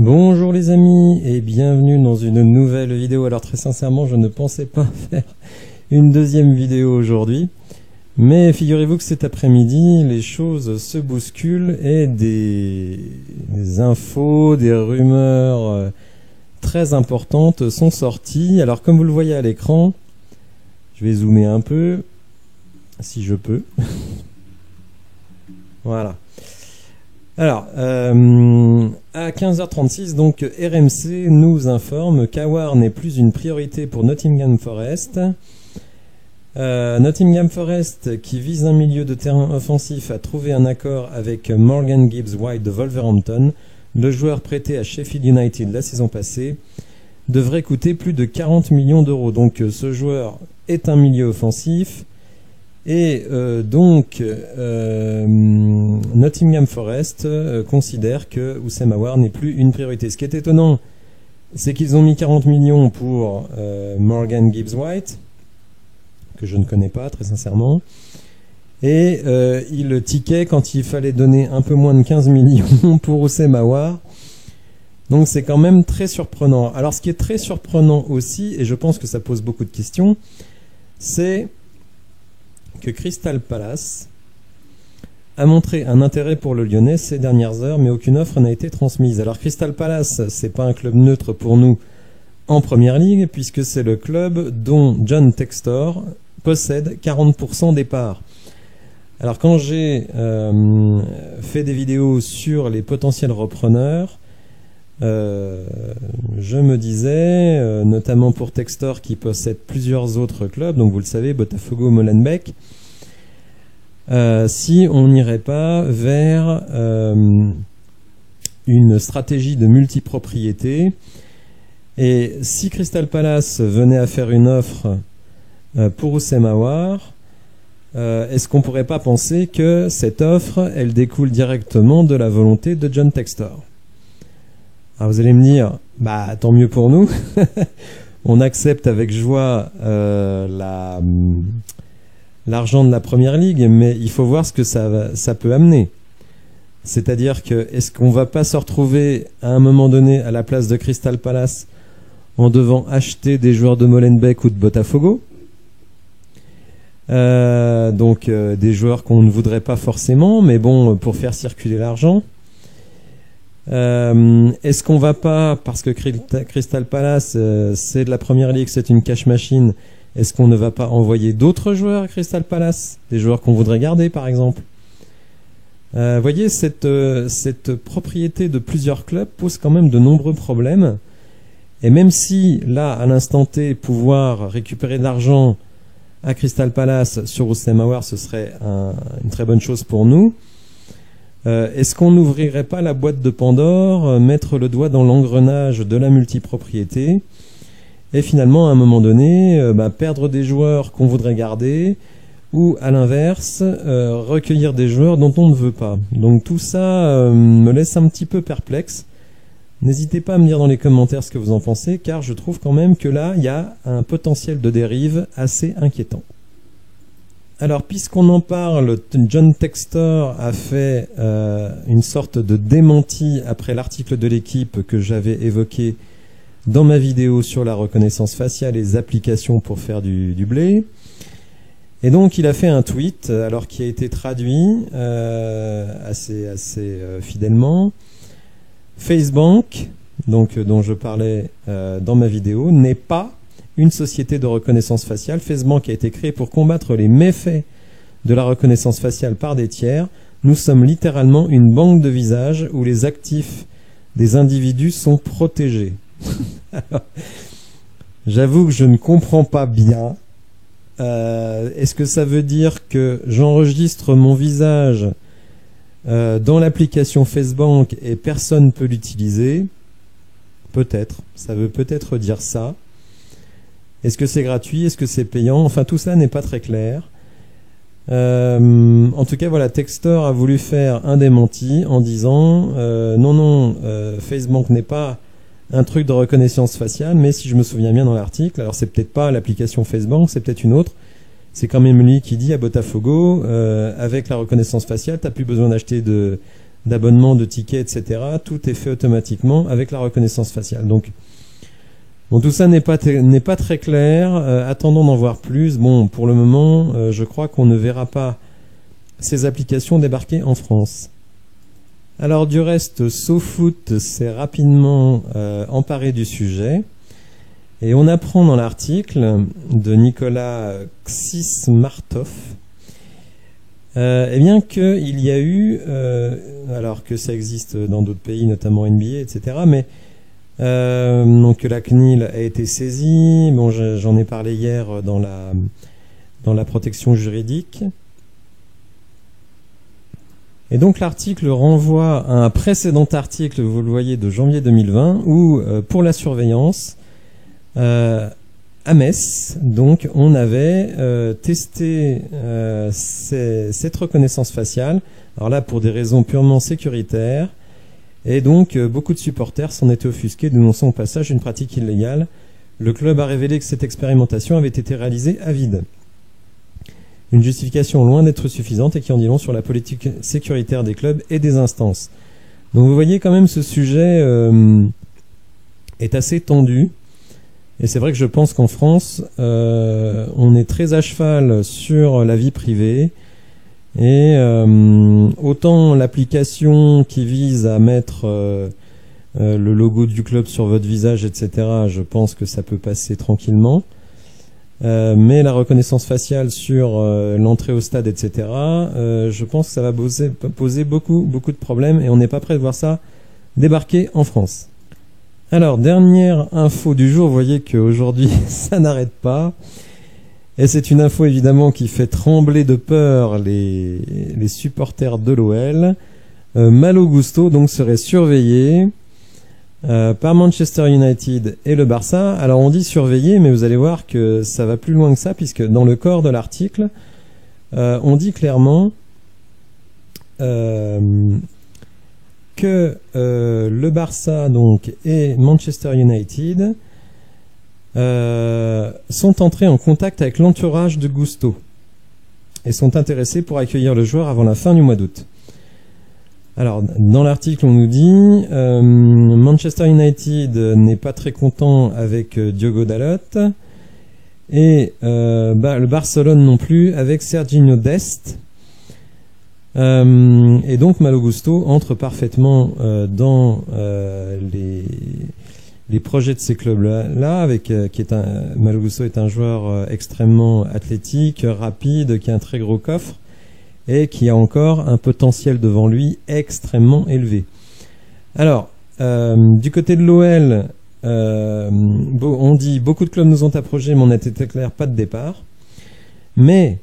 Bonjour les amis et bienvenue dans une nouvelle vidéo. Alors très sincèrement je ne pensais pas faire une deuxième vidéo aujourd'hui, mais figurez-vous que cet après-midi les choses se bousculent et des infos, des rumeurs très importantes sont sorties. Alors comme vous le voyez à l'écran, je vais zoomer un peu si je peux. Voilà. Alors, à 15h36, donc RMC nous informe qu'Aouar n'est plus une priorité pour Nottingham Forest. Nottingham Forest, qui vise un milieu de terrain offensif, a trouvé un accord avec Morgan Gibbs-White de Wolverhampton. Le joueur prêté à Sheffield United la saison passée devrait coûter plus de 40 millions d'euros. Donc ce joueur est un milieu offensif. Et Nottingham Forest considère que Houssem Aouar n'est plus une priorité. Ce qui est étonnant, c'est qu'ils ont mis 40 millions pour Morgan Gibbs-White, que je ne connais pas très sincèrement, et ils tiquaient quand il fallait donner un peu moins de 15 millions pour Houssem Aouar. Donc c'est quand même très surprenant. Alors ce qui est très surprenant aussi, et je pense que ça pose beaucoup de questions, c'est que Crystal Palace a montré un intérêt pour le Lyonnais ces dernières heures, mais aucune offre n'a été transmise. Alors Crystal Palace, c'est pas un club neutre pour nous en première ligue, puisque c'est le club dont John Textor possède 40% des parts. Alors quand j'ai fait des vidéos sur les potentiels repreneurs, je me disais, notamment pour Textor qui possède plusieurs autres clubs, donc vous le savez, Botafogo, Molenbeek, si on n'irait pas vers une stratégie de multipropriété. Et si Crystal Palace venait à faire une offre pour Houssem Aouar, est-ce qu'on pourrait pas penser que cette offre, elle découle directement de la volonté de John Textor? Alors vous allez me dire, bah tant mieux pour nous, on accepte avec joie l'argent de la première ligue, mais il faut voir ce que ça peut amener. C'est-à-dire que est-ce qu'on va pas se retrouver à un moment donné à la place de Crystal Palace en devant acheter des joueurs de Molenbeek ou de Botafogo, des joueurs qu'on ne voudrait pas forcément, mais bon, pour faire circuler l'argent. Est-ce qu'on va pas, parce que Crystal Palace c'est de la première ligue, c'est une cash machine, est-ce qu'on ne va pas envoyer d'autres joueurs à Crystal Palace, des joueurs qu'on voudrait garder par exemple? Voyez, cette propriété de plusieurs clubs pose quand même de nombreux problèmes, et même si là à l'instant T pouvoir récupérer de l'argent à Crystal Palace sur Houssem Aouar, ce serait une très bonne chose pour nous. Est-ce qu'on n'ouvrirait pas la boîte de Pandore, mettre le doigt dans l'engrenage de la multipropriété et finalement à un moment donné perdre des joueurs qu'on voudrait garder, ou à l'inverse recueillir des joueurs dont on ne veut pas? Donc tout ça me laisse un petit peu perplexe. N'hésitez pas à me dire dans les commentaires ce que vous en pensez, car je trouve quand même que là il y a un potentiel de dérive assez inquiétant. Alors, puisqu'on en parle, John Textor a fait une sorte de démenti après l'article de l'équipe que j'avais évoqué dans ma vidéo sur la reconnaissance faciale et les applications pour faire du blé. Et donc, il a fait un tweet, alors qui a été traduit assez fidèlement. FaceBank, donc dont je parlais dans ma vidéo, n'est pas une société de reconnaissance faciale. FaceBank a été créé pour combattre les méfaits de la reconnaissance faciale par des tiers. Nous sommes littéralement une banque de visages où les actifs des individus sont protégés. J'avoue que je ne comprends pas bien. Est-ce que ça veut dire que j'enregistre mon visage dans l'application FaceBank et personne ne peut l'utiliser? Peut-être. Ça veut peut-être dire ça. Est-ce que c'est gratuit? Est-ce que c'est payant? Enfin, tout ça n'est pas très clair. En tout cas, voilà, Textor a voulu faire un démenti en disant non, FaceBank n'est pas un truc de reconnaissance faciale, mais si je me souviens bien dans l'article, alors c'est peut-être pas l'application FaceBank, c'est peut-être une autre. C'est quand même lui qui dit à Botafogo, avec la reconnaissance faciale, t'as plus besoin d'acheter de d'abonnement, de tickets, etc. Tout est fait automatiquement avec la reconnaissance faciale. Donc, bon, tout ça n'est pas très clair. Attendons d'en voir plus. Bon, pour le moment, je crois qu'on ne verra pas ces applications débarquer en France. Alors du reste, SoFoot s'est rapidement emparé du sujet et on apprend dans l'article de Nicolas Xismartov eh bien qu'il y a eu, alors que ça existe dans d'autres pays, notamment NBA, etc., mais donc la CNIL a été saisie. Bon, j'en ai parlé hier dans la protection juridique. Et donc l'article renvoie à un précédent article, vous le voyez, de janvier 2020, où pour la surveillance, à Metz, donc on avait testé cette reconnaissance faciale. Alors là, pour des raisons purement sécuritaires, et donc beaucoup de supporters s'en étaient offusqués, dénonçant au passage une pratique illégale. Le club a révélé que cette expérimentation avait été réalisée à vide. Une justification loin d'être suffisante et qui en dit long sur la politique sécuritaire des clubs et des instances. Donc vous voyez quand même ce sujet est assez tendu. Et c'est vrai que je pense qu'en France, on est très à cheval sur la vie privée. Et autant l'application qui vise à mettre le logo du club sur votre visage, etc., je pense que ça peut passer tranquillement. Mais la reconnaissance faciale sur l'entrée au stade, etc., je pense que ça va poser beaucoup de problèmes et on n'est pas prêt de voir ça débarquer en France. Alors, dernière info du jour, vous voyez qu'aujourd'hui ça n'arrête pas. Et c'est une info évidemment qui fait trembler de peur les supporters de l'OL. Malo Gusto donc serait surveillé par Manchester United et le Barça. Alors on dit surveiller, mais vous allez voir que ça va plus loin que ça, puisque dans le corps de l'article, on dit clairement que le Barça donc et Manchester United sont entrés en contact avec l'entourage de Gusto et sont intéressés pour accueillir le joueur avant la fin du mois d'août. Alors, dans l'article, on nous dit Manchester United n'est pas très content avec Diogo Dalot et le Barcelone non plus avec Serginho Dest. Et donc Malo Gusto entre parfaitement dans les projets de ces clubs-là, Malo Gusto est un joueur extrêmement athlétique, rapide, qui a un très gros coffre et qui a encore un potentiel devant lui extrêmement élevé. Alors, du côté de l'OL, on dit beaucoup de clubs nous ont approchés, mais on a été clair, pas de départ. Mais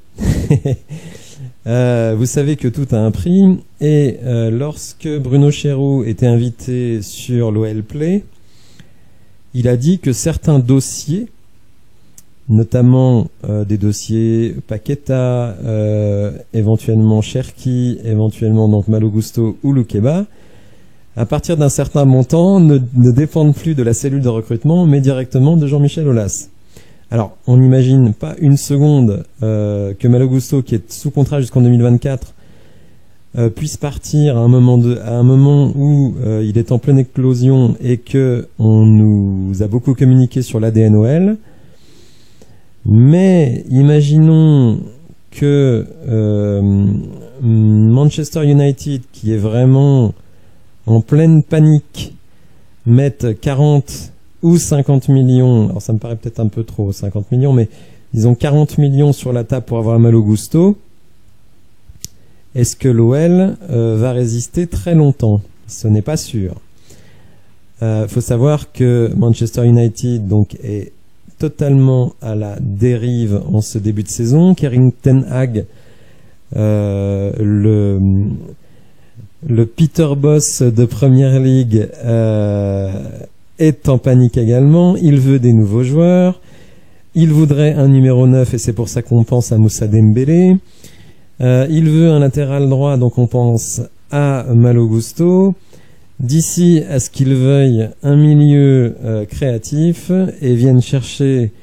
vous savez que tout a un prix, et lorsque Bruno Chéroux était invité sur l'OL Play, il a dit que certains dossiers, notamment des dossiers Paqueta, éventuellement Cherki, éventuellement donc Malo Gusto ou Loukeba, à partir d'un certain montant, ne dépendent plus de la cellule de recrutement, mais directement de Jean-Michel Aulas. Alors, on n'imagine pas une seconde que Malo Gusto, qui est sous contrat jusqu'en 2024, puisse partir à un moment où il est en pleine éclosion et que on nous a beaucoup communiqué sur l'ADN OL. Mais imaginons que Manchester United, qui est vraiment en pleine panique, mette 40 ou 50 millions, alors ça me paraît peut-être un peu trop, 50 millions, mais disons 40 millions sur la table pour avoir un Malo Gusto. Est-ce que l'OL va résister très longtemps? Ce n'est pas sûr. Faut savoir que Manchester United donc est totalement à la dérive en ce début de saison. Erik ten Hag, le Peter Boss de Premier League, est en panique également. Il veut des nouveaux joueurs. Il voudrait un numéro 9 et c'est pour ça qu'on pense à Moussa Dembélé. Il veut un latéral droit, donc on pense à Malo Gusto. D'ici à ce qu'il veuille un milieu créatif et vienne chercher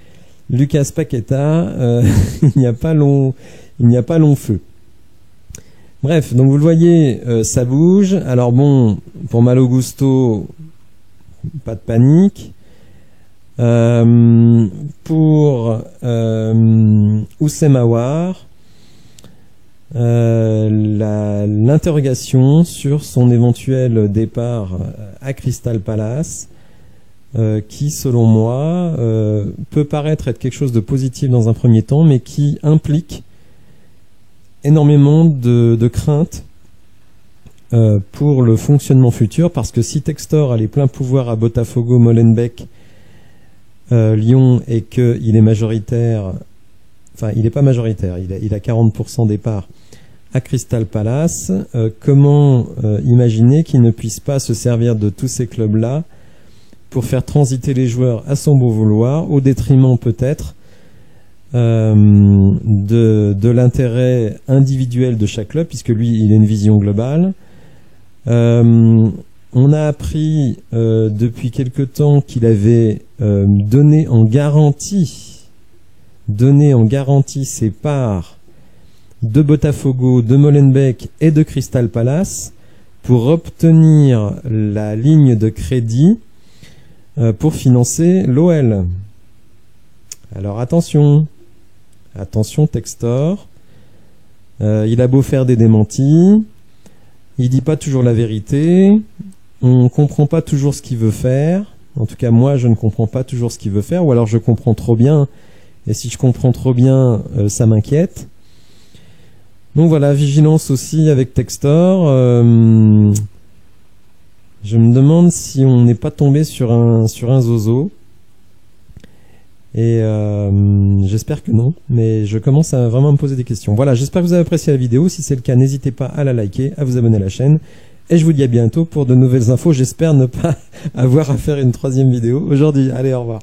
Lucas Paqueta, il n'y a pas long feu. Bref, donc vous le voyez, ça bouge. Alors bon, pour Malo Gusto, pas de panique. Pour Oussemawar, l'interrogation sur son éventuel départ à Crystal Palace, qui selon moi peut paraître être quelque chose de positif dans un premier temps, mais qui implique énormément de craintes pour le fonctionnement futur, parce que si Textor a les pleins pouvoirs à Botafogo, Molenbeek, Lyon, et qu'il est majoritaire, enfin il n'est pas majoritaire, il a 40% des parts à Crystal Palace, comment imaginer qu'il ne puisse pas se servir de tous ces clubs-là pour faire transiter les joueurs à son beau vouloir, au détriment peut-être de l'intérêt individuel de chaque club, puisque lui il a une vision globale. On a appris depuis quelque temps qu'il avait donné en garantie ses parts de Botafogo, de Molenbeek et de Crystal Palace pour obtenir la ligne de crédit pour financer l'OL. Alors attention Textor, il a beau faire des démentis, il dit pas toujours la vérité, on comprend pas toujours ce qu'il veut faire. En tout cas, moi, je ne comprends pas toujours ce qu'il veut faire, ou alors je comprends trop bien, et si je comprends trop bien, ça m'inquiète. Donc voilà, vigilance aussi avec Textor. Je me demande si on n'est pas tombé sur un zozo. Et j'espère que non, mais je commence à vraiment me poser des questions. Voilà, j'espère que vous avez apprécié la vidéo. Si c'est le cas, n'hésitez pas à la liker, à vous abonner à la chaîne. Et je vous dis à bientôt pour de nouvelles infos. J'espère ne pas avoir à faire une troisième vidéo aujourd'hui. Allez, au revoir.